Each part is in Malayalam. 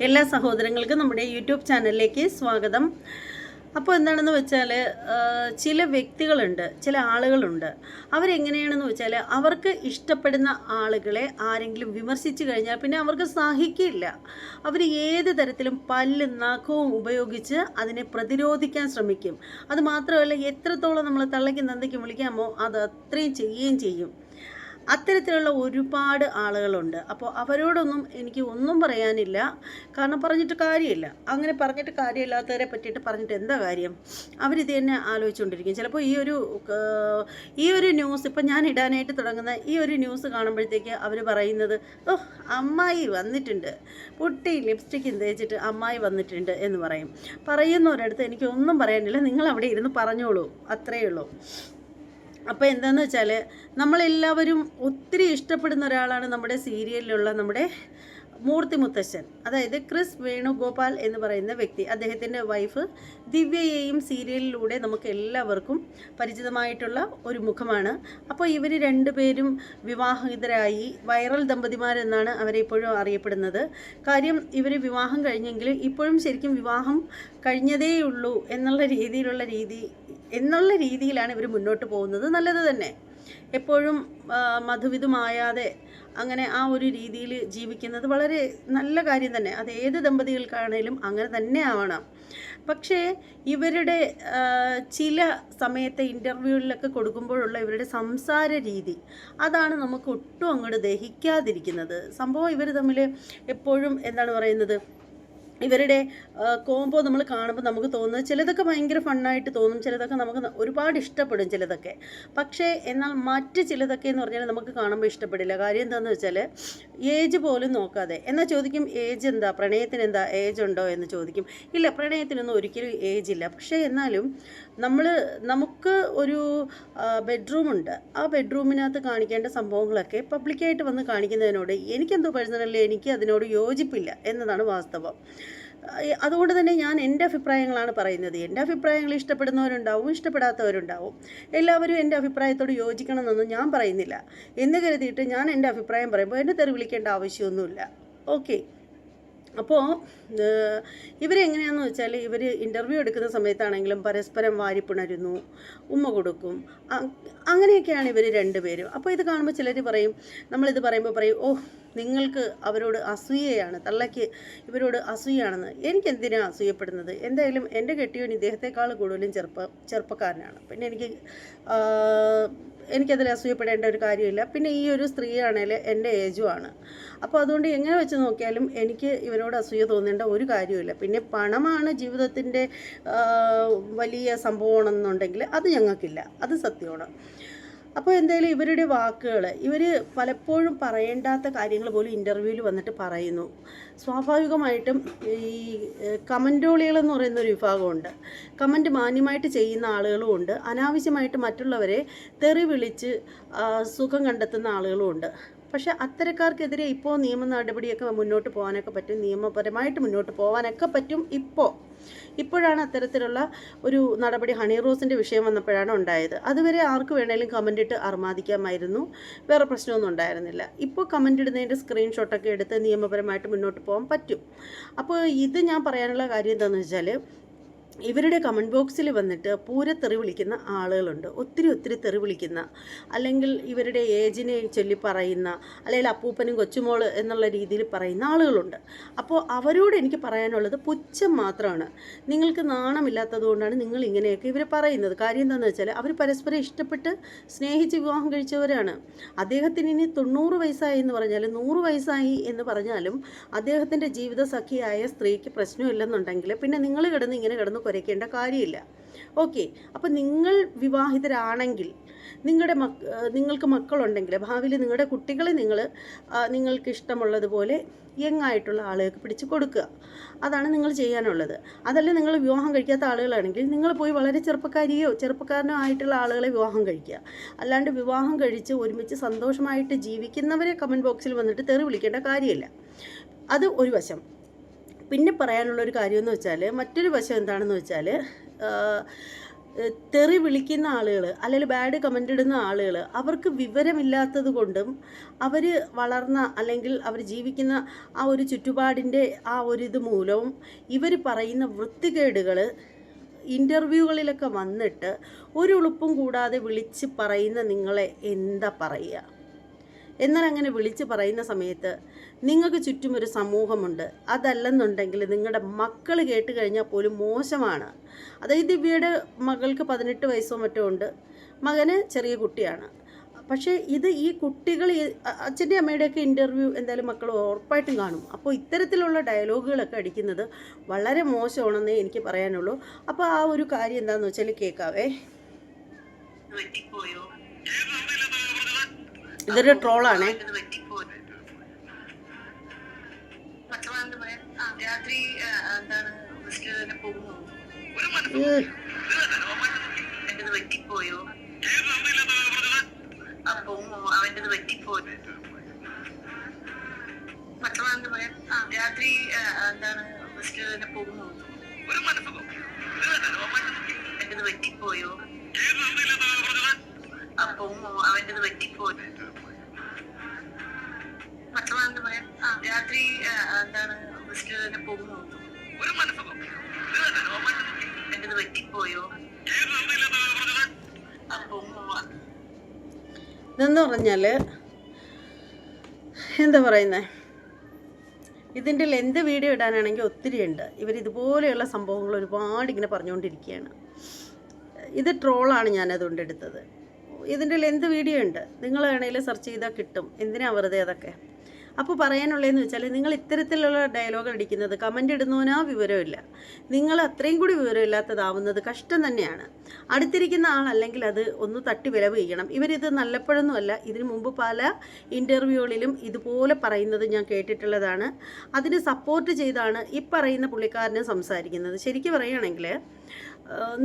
എല്ലാ സഹോദരങ്ങൾക്കും നമ്മുടെ യൂട്യൂബ് ചാനലിലേക്ക് സ്വാഗതം. അപ്പോൾ എന്താണെന്ന് വെച്ചാൽ ചില വ്യക്തികളുണ്ട്, ചില ആളുകളുണ്ട്. അവരെങ്ങനെയാണെന്ന് വെച്ചാൽ അവർക്ക് ഇഷ്ടപ്പെടുന്ന ആളുകളെ ആരെങ്കിലും വിമർശിച്ചു കഴിഞ്ഞാൽ പിന്നെ അവർക്ക് സഹിക്കില്ല. അവർ ഏത് തരത്തിലും പല്ലും നഖവും ഉപയോഗിച്ച് അതിനെ പ്രതിരോധിക്കാൻ ശ്രമിക്കും. അതുമാത്രമല്ല, എത്രത്തോളം നമ്മൾ തള്ളയ്ക്കും തന്തയ്ക്കും വിളിക്കാമോ അത് അത്രയും ചെയ്യുകയും ചെയ്യും. അത്തരത്തിലുള്ള ഒരുപാട് ആളുകളുണ്ട്. അപ്പോൾ അവരോടൊന്നും എനിക്ക് ഒന്നും പറയാനില്ല. കാരണം പറഞ്ഞിട്ട് കാര്യമില്ല. അങ്ങനെ പറഞ്ഞിട്ട് കാര്യമില്ലാത്തവരെ പറ്റിയിട്ട് പറഞ്ഞിട്ട് എന്താ കാര്യം? അവരിത് തന്നെ ആലോചിച്ചുകൊണ്ടിരിക്കും. ചിലപ്പോൾ ഈ ഒരു ന്യൂസ് ഇപ്പം ഞാൻ ഇടാനായിട്ട് തുടങ്ങുന്ന ഈ ഒരു ന്യൂസ് കാണുമ്പോഴത്തേക്ക് അവർ പറയുന്നത്, ഓ അമ്മായി വന്നിട്ടുണ്ട്, പൊട്ടി ലിപ്സ്റ്റിക്കും തേച്ചിട്ട് അമ്മായി വന്നിട്ടുണ്ട് എന്ന് പറയുന്നവരടുത്ത് എനിക്ക് ഒന്നും പറയാനില്ല. നിങ്ങൾ അവിടെ ഇരുന്ന് പറഞ്ഞോളൂ, അത്രയേ ഉള്ളൂ. അപ്പോൾ എന്താണെന്ന് വെച്ചാൽ നമ്മളെല്ലാവരും ഒത്തിരി ഇഷ്ടപ്പെടുന്ന ഒരാളാണ് നമ്മുടെ സീരിയലിലുള്ള നമ്മുടെ മൂർത്തി മുത്തശ്ശൻ, അതായത് ക്രിസ് വേണുഗോപാൽ എന്ന് പറയുന്ന വ്യക്തി. അദ്ദേഹത്തിൻ്റെ വൈഫ് ദിവ്യയെയും സീരിയലിലൂടെ നമുക്ക് എല്ലാവർക്കും പരിചിതമായിട്ടുള്ള ഒരു മുഖമാണ്. അപ്പോൾ ഇവർ രണ്ടുപേരും വിവാഹിതരായി, വൈറൽ ദമ്പതിമാരെന്നാണ് അവരെ ഇപ്പോഴും അറിയപ്പെടുന്നത്. കാര്യം ഇവർ വിവാഹം കഴിഞ്ഞെങ്കിലും ഇപ്പോഴും ശരിക്കും വിവാഹം കഴിഞ്ഞതേയുള്ളൂ എന്നുള്ള രീതിയിലാണ് ഇവർ മുന്നോട്ട് പോകുന്നത്. നല്ലത് തന്നെ. എപ്പോഴും മധുവിധുമായാതെ അങ്ങനെ ആ ഒരു രീതിയിൽ ജീവിക്കുന്നത് വളരെ നല്ല കാര്യം തന്നെ. അത് ഏത് ദമ്പതികൾക്കാണേലും അങ്ങനെ തന്നെ ആവണം. പക്ഷേ ഇവരുടെ ചില സമയത്തെ ഇൻ്റർവ്യൂകളിലൊക്കെ കൊടുക്കുമ്പോഴുള്ള ഇവരുടെ സംസാര രീതി, അതാണ് നമുക്ക് ഒട്ടും അങ്ങോട്ട് ദഹിക്കാതിരിക്കുന്നത്. സംഭവം ഇവർ തമ്മിൽ എപ്പോഴും എന്താണ് പറയുന്നത്, ഇവരുടെ കോംബോ നമ്മൾ കാണുമ്പോൾ നമുക്ക് തോന്നുന്നത് ചിലതൊക്കെ ഭയങ്കര ഫണ്ണായിട്ട് തോന്നും, ചിലതൊക്കെ നമുക്ക് ഒരുപാട് ഇഷ്ടപ്പെടും ചിലതൊക്കെ. പക്ഷേ എന്നാൽ മറ്റ് ചിലതൊക്കെ എന്ന് പറഞ്ഞാൽ നമുക്ക് കാണുമ്പോൾ ഇഷ്ടപ്പെടില്ല. കാര്യം എന്താണെന്ന് വെച്ചാൽ ഏജ് പോലും നോക്കാതെ. എന്നാൽ ചോദിക്കും ഏജ് എന്താ, പ്രണയത്തിന് എന്താ ഏജ് ഉണ്ടോ എന്ന് ചോദിക്കും. ഇല്ല, പ്രണയത്തിനൊന്നും ഒരിക്കലും ഏജ് ഇല്ല. പക്ഷേ എന്നാലും നമുക്ക് ഒരു ബെഡ്റൂമുണ്ട്. ആ ബെഡ്റൂമിനകത്ത് കാണിക്കേണ്ട സംഭവങ്ങളൊക്കെ പബ്ലിക്കായിട്ട് വന്ന് കാണിക്കുന്നതിനോട് എനിക്കെന്തോ പേഴ്സണലി എനിക്ക് അതിനോട് യോജിപ്പില്ല എന്നതാണ് വാസ്തവം. അതുകൊണ്ട് തന്നെ ഞാൻ എൻ്റെ അഭിപ്രായങ്ങളാണ് പറയുന്നത്. എൻ്റെ അഭിപ്രായങ്ങൾ ഇഷ്ടപ്പെടുന്നവരുണ്ടാവും, ഇഷ്ടപ്പെടാത്തവരുണ്ടാവും. എല്ലാവരും എൻ്റെ അഭിപ്രായത്തോട് യോജിക്കണമെന്നൊന്നും ഞാൻ പറയുന്നില്ല. എന്ന് കരുതിയിട്ട് ഞാൻ എൻ്റെ അഭിപ്രായം പറയുമ്പോൾ എന്നെ തെറി വിളിക്കേണ്ട ആവശ്യമൊന്നുമില്ല. ഓക്കെ. അപ്പോൾ ഇവരെങ്ങനെയാണെന്ന് വെച്ചാൽ ഇവർ ഇൻ്റർവ്യൂ എടുക്കുന്ന സമയത്താണെങ്കിലും പരസ്പരം വാരിപ്പുണരുന്നു, ഉമ്മ കൊടുക്കും, അങ്ങനെയൊക്കെയാണ് ഇവർ രണ്ടുപേരും. അപ്പോൾ ഇത് കാണുമ്പോൾ ചിലർ പറയും, നമ്മളിത് പറയുമ്പോൾ പറയും, ഓ നിങ്ങൾക്ക് അവരോട് അസൂയയാണ്, തള്ളയ്ക്ക് ഇവരോട് അസൂയാണെന്ന്. എനിക്കെന്തിനാണ് അസൂയപ്പെടുന്നത്? എന്തായാലും എൻ്റെ കെട്ടിയോൻ ഇദ്ദേഹത്തെക്കാൾ കൂടുതലും ചെറുപ്പക്കാരനാണ്. പിന്നെ എനിക്കതിൽ അസൂയപ്പെടേണ്ട ഒരു കാര്യമില്ല. പിന്നെ ഈ ഒരു സ്ത്രീയാണെങ്കിൽ എൻ്റെ ഏജുമാണ്. അപ്പോൾ അതുകൊണ്ട് എങ്ങനെ വെച്ച് നോക്കിയാലും എനിക്ക് ഇവരോട് അസൂയ തോന്നേണ്ട ഒരു കാര്യമില്ല. പിന്നെ പണമാണ് ജീവിതത്തിൻ്റെ വലിയ സംഭവമാണെന്നുണ്ടെങ്കിൽ അത് ഞങ്ങൾക്കില്ല, അത് സത്യമാണ്. അപ്പോൾ എന്തായാലും ഇവരുടെ വാക്കുകൾ, ഇവർ പലപ്പോഴും പറയേണ്ടാത്ത കാര്യങ്ങൾ പോലും ഇൻ്റർവ്യൂവിൽ വന്നിട്ട് പറയുന്നു. സ്വാഭാവികമായിട്ടും ഈ കമൻറ്റോളികളെന്ന് പറയുന്നൊരു വിഭാഗമുണ്ട്. കമൻറ്റ് മാന്യമായിട്ട് ചെയ്യുന്ന ആളുകളുമുണ്ട്, അനാവശ്യമായിട്ട് മറ്റുള്ളവരെ തെറി വിളിച്ച് സുഖം കണ്ടെത്തുന്ന ആളുകളുമുണ്ട്. പക്ഷേ അത്തരക്കാർക്കെതിരെ ഇപ്പോൾ നിയമ നടപടിയൊക്കെ മുന്നോട്ട് പോകാനൊക്കെ പറ്റും, നിയമപരമായിട്ട് മുന്നോട്ട് പോകാനൊക്കെ പറ്റും. ഇപ്പോഴാണ് അത്തരത്തിലുള്ള ഒരു നടപടി ഹണി റോസിൻ്റെ വിഷയം വന്നപ്പോഴാണ് ഉണ്ടായത്. അതുവരെ ആർക്ക് വേണേലും കമൻ്റ് ഇട്ട് അർമാദിക്കാമായിരുന്നു, വേറെ പ്രശ്നമൊന്നും ഉണ്ടായിരുന്നില്ല. ഇപ്പോൾ കമൻ്റ് ഇടുന്നതിൻ്റെ സ്ക്രീൻഷോട്ടൊക്കെ എടുത്ത് നിയമപരമായിട്ട് മുന്നോട്ട് പോകാൻ പറ്റും. അപ്പോൾ ഇത് ഞാൻ പറയാനുള്ള കാര്യം എന്താണെന്ന് വെച്ചാൽ, ഇവരുടെ കമൻറ്റ് ബോക്സിൽ വന്നിട്ട് തെറി വിളിക്കുന്ന ആളുകളുണ്ട്. ഒത്തിരി തെറി വിളിക്കുന്ന, അല്ലെങ്കിൽ ഇവരുടെ ഏജിനെ ചൊല്ലി പറയുന്ന, അല്ലെങ്കിൽ അപ്പൂപ്പനും കൊച്ചുമോൾ എന്നുള്ള രീതിയിൽ പറയുന്ന ആളുകളുണ്ട്. അപ്പോൾ അവരോട് എനിക്ക് പറയാനുള്ളത് പുച്ഛം മാത്രമാണ്. നിങ്ങൾക്ക് നാണമില്ലാത്തത് കൊണ്ടാണ് നിങ്ങൾ ഇങ്ങനെയൊക്കെ ഇവർ പറയുന്നത്. കാര്യം എന്താണെന്ന് വെച്ചാൽ അവർ പരസ്പരം ഇഷ്ടപ്പെട്ട് സ്നേഹിച്ച് വിവാഹം കഴിച്ചവരാണ്. അദ്ദേഹത്തിന് ഇനി 90 വയസ്സായി എന്ന് പറഞ്ഞാലും 100 വയസ്സായി എന്ന് പറഞ്ഞാലും അദ്ദേഹത്തിൻ്റെ ജീവിത സഖിയായ സ്ത്രീക്ക് പ്രശ്നമില്ലെന്നുണ്ടെങ്കിൽ പിന്നെ നിങ്ങൾ ഇങ്ങനെ കിടന്ന് കുരയ്ക്കേണ്ട കാര്യമില്ല. ഓക്കെ. അപ്പം നിങ്ങൾ വിവാഹിതരാണെങ്കിൽ, നിങ്ങൾക്ക് മക്കളുണ്ടെങ്കിൽ ഭാവിയിൽ നിങ്ങളുടെ കുട്ടികളെ നിങ്ങൾക്ക് ഇഷ്ടമുള്ളതുപോലെ യങ്ങായിട്ടുള്ള ആളുകൾക്ക് പിടിച്ച് കൊടുക്കുക. അതാണ് നിങ്ങൾ ചെയ്യാനുള്ളത്. അതല്ല നിങ്ങൾ വിവാഹം കഴിക്കാത്ത ആളുകളാണെങ്കിൽ നിങ്ങൾ പോയി വളരെ ചെറുപ്പക്കാരനോ ആയിട്ടുള്ള ആളുകളെ വിവാഹം കഴിക്കുക. അല്ലാണ്ട് വിവാഹം കഴിച്ച് ഒരുമിച്ച് സന്തോഷമായിട്ട് ജീവിക്കുന്നവരെ കമൻറ്റ് ബോക്സിൽ വന്നിട്ട് തെറി വിളിക്കേണ്ട കാര്യമില്ല. അത് ഒരു വശം. പിന്നെ പറയാനുള്ളൊരു കാര്യമെന്ന് വെച്ചാൽ, മറ്റൊരു വശം എന്താണെന്ന് വെച്ചാൽ, തെറി വിളിക്കുന്ന ആളുകൾ അല്ലെങ്കിൽ ബാഡ് കമൻ്റ് ഇടുന്ന ആളുകൾ അവർക്ക് വിവരമില്ലാത്തത് കൊണ്ടും അവർ വളർന്ന അല്ലെങ്കിൽ അവർ ജീവിക്കുന്ന ആ ഒരു ചുറ്റുപാടിൻ്റെ ആ ഒരു ഇത് മൂലവും ഇവർ പറയുന്ന വൃത്തികേടുകൾ ഇൻ്റർവ്യൂകളിലൊക്കെ വന്നിട്ട് ഒരു ഉളുപ്പും കൂടാതെ വിളിച്ച് പറയുന്ന നിങ്ങളെ എന്താ പറയുക? എന്നാൽ അങ്ങനെ വിളിച്ച് പറയുന്ന സമയത്ത് നിങ്ങൾക്ക് ചുറ്റും ഒരു സമൂഹമുണ്ട്. അതല്ലെന്നുണ്ടെങ്കിൽ നിങ്ങളുടെ മക്കൾ കേട്ട് കഴിഞ്ഞാൽ പോലും മോശമാണ്. അതായത് ദിവ്യയുടെ മകൾക്ക് 18 വയസ്സോ മറ്റോ ഉണ്ട്, മകന് ചെറിയ കുട്ടിയാണ്. പക്ഷേ ഈ കുട്ടികൾ അച്ഛൻ്റെ അമ്മയുടെയൊക്കെ ഇൻ്റർവ്യൂ എന്തായാലും മക്കൾ ഉറപ്പായിട്ടും കാണും. അപ്പോൾ ഇത്തരത്തിലുള്ള ഡയലോഗുകളൊക്കെ അടിക്കുന്നത് വളരെ മോശമാണെന്നേ എനിക്ക് പറയാനുള്ളൂ. അപ്പോൾ ആ ഒരു കാര്യം എന്താണെന്ന് വെച്ചാൽ കേൾക്കാവേ. ഇതൊരു ട്രോളാണേ. രാത്രി എന്റേത് വെട്ടിപ്പോയോ? അപ്പൊ അവൻ്റെത് വെട്ടിപ്പോയോ? മറ്റുള്ള പറയാൻ രാത്രി എന്താണ് പോകുന്നു. എന്റേത് വെട്ടിപ്പോയോ? അപ്പൊ അവൻ്റെത് വെട്ടിപ്പോയോ? മറ്റുള്ള പറയാൻ രാത്രി എന്താണ് പോകുന്നു. എന്റേത് വെട്ടിപ്പോയോ? അപ്പൊ ഇതെന്ന് പറഞ്ഞാൽ എന്താ പറയുന്നത്, ഇതിൻ്റെ ലെന്ത് വീഡിയോ ഇടാനാണെങ്കിൽ ഒത്തിരി ഉണ്ട്. ഇതുപോലെയുള്ള സംഭവങ്ങൾ ഒരുപാട് ഇങ്ങനെ പറഞ്ഞുകൊണ്ടിരിക്കുകയാണ്. ഇത് ട്രോളാണ് ഞാനതുകൊണ്ട് എടുത്തത്. ഇതിൻ്റെ ലെന്ത് വീഡിയോ ഉണ്ട്, നിങ്ങൾ വേണമെങ്കിൽ സെർച്ച് ചെയ്താൽ കിട്ടും. എന്തിനാ വെറുതെ അതൊക്കെ? അപ്പോൾ പറയാനുള്ളതെന്ന് വെച്ചാൽ നിങ്ങൾ ഇത്തരത്തിലുള്ള ഡയലോഗ് അടിക്കുന്നത് കമൻ്റ് ഇടുന്നവനാ വിവരമില്ല, നിങ്ങൾ അത്രയും കൂടി വിവരമില്ലാത്തതാവുന്നത് കഷ്ടം തന്നെയാണ്. അടുത്തിരിക്കുന്ന ആളല്ലെങ്കിൽ അത് ഒന്ന് തട്ടി വിലവ് ചെയ്യണം. ഇവരിത് നല്ലപ്പോഴൊന്നുമല്ല, ഇതിനു മുമ്പ് പല ഇൻ്റർവ്യൂകളിലും ഇതുപോലെ പറയുന്നത് ഞാൻ കേട്ടിട്ടുള്ളതാണ്. അതിന് സപ്പോർട്ട് ചെയ്താണ് ഈ പറയുന്ന പുള്ളിക്കാരനെ സംസാരിക്കുന്നത്. ശരിക്കും പറയുകയാണെങ്കിൽ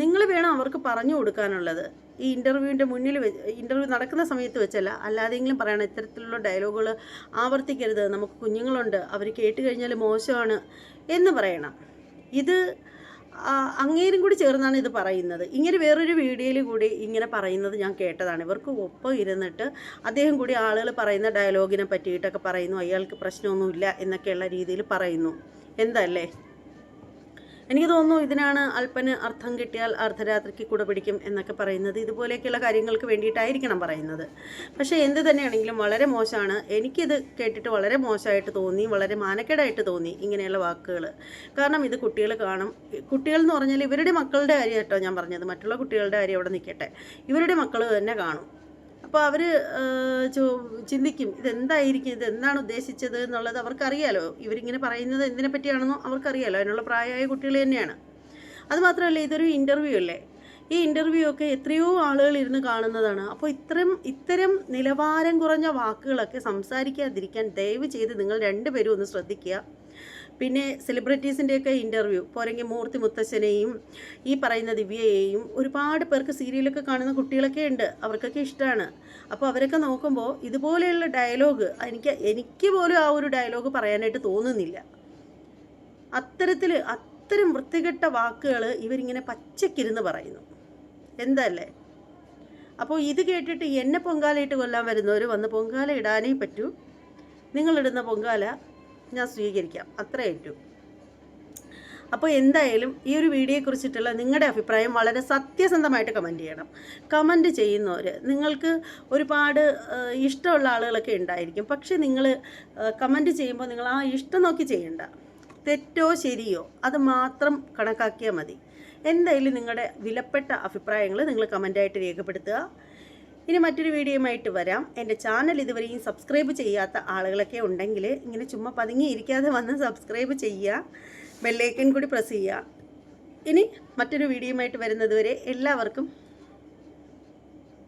നിങ്ങൾ വേണം അവർക്ക് പറഞ്ഞു കൊടുക്കാനുള്ളത്. ഈ ഇൻ്റർവ്യൂവിൻ്റെ മുന്നിൽ ഇൻ്റർവ്യൂ നടക്കുന്ന സമയത്ത് വെച്ചല്ല, അല്ലാതെങ്കിലും പറയണം ഇത്തരത്തിലുള്ള ഡയലോഗുകൾ ആവർത്തിക്കരുത്, നമുക്ക് കുഞ്ഞുങ്ങളുണ്ട്, അവർ കേട്ട് കഴിഞ്ഞാൽ മോശമാണ് എന്ന് പറയണം. ഇത് അങ്ങേരും കൂടി ചേർന്നാണ് ഇത് പറയുന്നത്. ഇങ്ങനെ വേറൊരു വീഡിയോയിൽ കൂടി ഇങ്ങനെ പറയുന്നത് ഞാൻ കേട്ടതാണ്. ഇവർക്ക് ഒപ്പം ഇരുന്നിട്ട് അദ്ദേഹം കൂടി ആളുകൾ പറയുന്ന ഡയലോഗിനെ പറ്റിയിട്ടൊക്കെ പറയുന്നു, അയാൾക്ക് പ്രശ്നമൊന്നുമില്ല എന്നൊക്കെയുള്ള രീതിയിൽ പറയുന്നു. എന്തല്ലേ? എനിക്ക് തോന്നുന്നു ഇതിനാണ് അല്പന് അർത്ഥം കിട്ടിയാൽ അർദ്ധരാത്രിക്ക് കുട പിടിക്കും എന്നൊക്കെ പറയുന്നത്. ഇതുപോലെയൊക്കെയുള്ള കാര്യങ്ങൾക്ക് വേണ്ടിയിട്ടായിരിക്കണം പറയുന്നത്. പക്ഷേ എന്ത് തന്നെയാണെങ്കിലും വളരെ മോശമാണ്. എനിക്കിത് കേട്ടിട്ട് വളരെ മോശമായിട്ട് തോന്നി, വളരെ മാനക്കേടായിട്ട് തോന്നി ഇങ്ങനെയുള്ള വാക്കുകൾ. കാരണം ഇത് കുട്ടികൾ കാണും. കുട്ടികൾ എന്ന് പറഞ്ഞാൽ ഇവരുടെ മക്കളുടെ കാര്യം കേട്ടോ ഞാൻ പറഞ്ഞത്, മറ്റുള്ള കുട്ടികളുടെ കാര്യം അവിടെ നിൽക്കട്ടെ, ഇവരുടെ മക്കൾ തന്നെ കാണും. അപ്പോൾ അവർ ചിന്തിക്കും ഇതെന്തായിരിക്കും, ഇതെന്താണ് ഉദ്ദേശിച്ചത് എന്നുള്ളത് അവർക്കറിയാലോ. ഇവരിങ്ങനെ പറയുന്നത് എന്തിനെ പറ്റിയാണെന്നോ അവർക്കറിയാലോ. അതിനുള്ള പ്രായമായ കുട്ടികൾ തന്നെയാണ്. അതുമാത്രമല്ല ഇതൊരു ഇൻ്റർവ്യൂ അല്ലേ. ഈ ഇൻ്റർവ്യൂ ഒക്കെ എത്രയോ ആളുകൾ ഇരുന്ന് കാണുന്നതാണ്. അപ്പോൾ ഇത്തരം നിലവാരം കുറഞ്ഞ വാക്കുകളൊക്കെ സംസാരിക്കാതിരിക്കാൻ ദയവ് ചെയ്ത് നിങ്ങൾ രണ്ടുപേരും ഒന്ന് ശ്രദ്ധിക്കുക. പിന്നെ സെലിബ്രിറ്റീസിൻ്റെയൊക്കെ ഇൻ്റർവ്യൂ പോരെങ്കിൽ മൂർത്തി മുത്തശ്ശനെയും ഈ പറയുന്ന ദിവ്യയെയും ഒരുപാട് പേർക്ക് സീരിയലൊക്കെ കാണുന്ന കുട്ടികളൊക്കെ ഉണ്ട്, അവർക്കൊക്കെ ഇഷ്ടമാണ്. അപ്പോൾ അവരൊക്കെ നോക്കുമ്പോൾ ഇതുപോലെയുള്ള ഡയലോഗ് എനിക്ക് പോലും ആ ഒരു ഡയലോഗ് പറയാനായിട്ട് തോന്നുന്നില്ല. അത്തരം വൃത്തികെട്ട വാക്കുകൾ ഇവരിങ്ങനെ പച്ചക്കിരുന്ന് പറയുന്നു. എന്തല്ലേ? അപ്പോൾ ഇത് കേട്ടിട്ട് എന്നെ പൊങ്കാലയിട്ട് കൊല്ലാൻ വരുന്നവർ വന്ന് പൊങ്കാല ഇടാനേ പറ്റൂ. നിങ്ങളിടുന്ന പൊങ്കാല ഞാൻ സ്വീകരിക്കാം, അത്ര ഏറ്റു. അപ്പോൾ എന്തായാലും ഈ ഒരു വീഡിയോയെക്കുറിച്ചിട്ടുള്ള നിങ്ങളുടെ അഭിപ്രായം വളരെ സത്യസന്ധമായിട്ട് കമൻറ്റ് ചെയ്യണം. കമൻറ്റ് ചെയ്യുന്നവർ നിങ്ങൾക്ക് ഒരുപാട് ഇഷ്ടമുള്ള ആളുകളൊക്കെ ഉണ്ടായിരിക്കും. പക്ഷേ നിങ്ങൾ കമൻറ്റ് ചെയ്യുമ്പോൾ നിങ്ങൾ ആ ഇഷ്ടം നോക്കി ചെയ്യണ്ട. തെറ്റോ ശരിയോ അത് മാത്രം കണക്കാക്കിയാൽ മതി. എന്തായാലും നിങ്ങളുടെ വിലപ്പെട്ട അഭിപ്രായങ്ങൾ നിങ്ങൾ കമൻറ്റായിട്ട് രേഖപ്പെടുത്തുക. ഇനി മറ്റൊരു വീഡിയോയുമായിട്ട് വരാം. എൻ്റെ ചാനൽ ഇതുവരെയും സബ്സ്ക്രൈബ് ചെയ്യാത്ത ആളുകളൊക്കെ ഉണ്ടെങ്കിൽ ഇങ്ങനെ ചുമ്മാ പതുങ്ങിയിരിക്കാതെ വന്ന് സബ്സ്ക്രൈബ് ചെയ്യുക, ബെല്ലൈക്കൺ കൂടി പ്രസ് ചെയ്യുക. ഇനി മറ്റൊരു വീഡിയോയുമായിട്ട് വരുന്നത് വരെ എല്ലാവർക്കും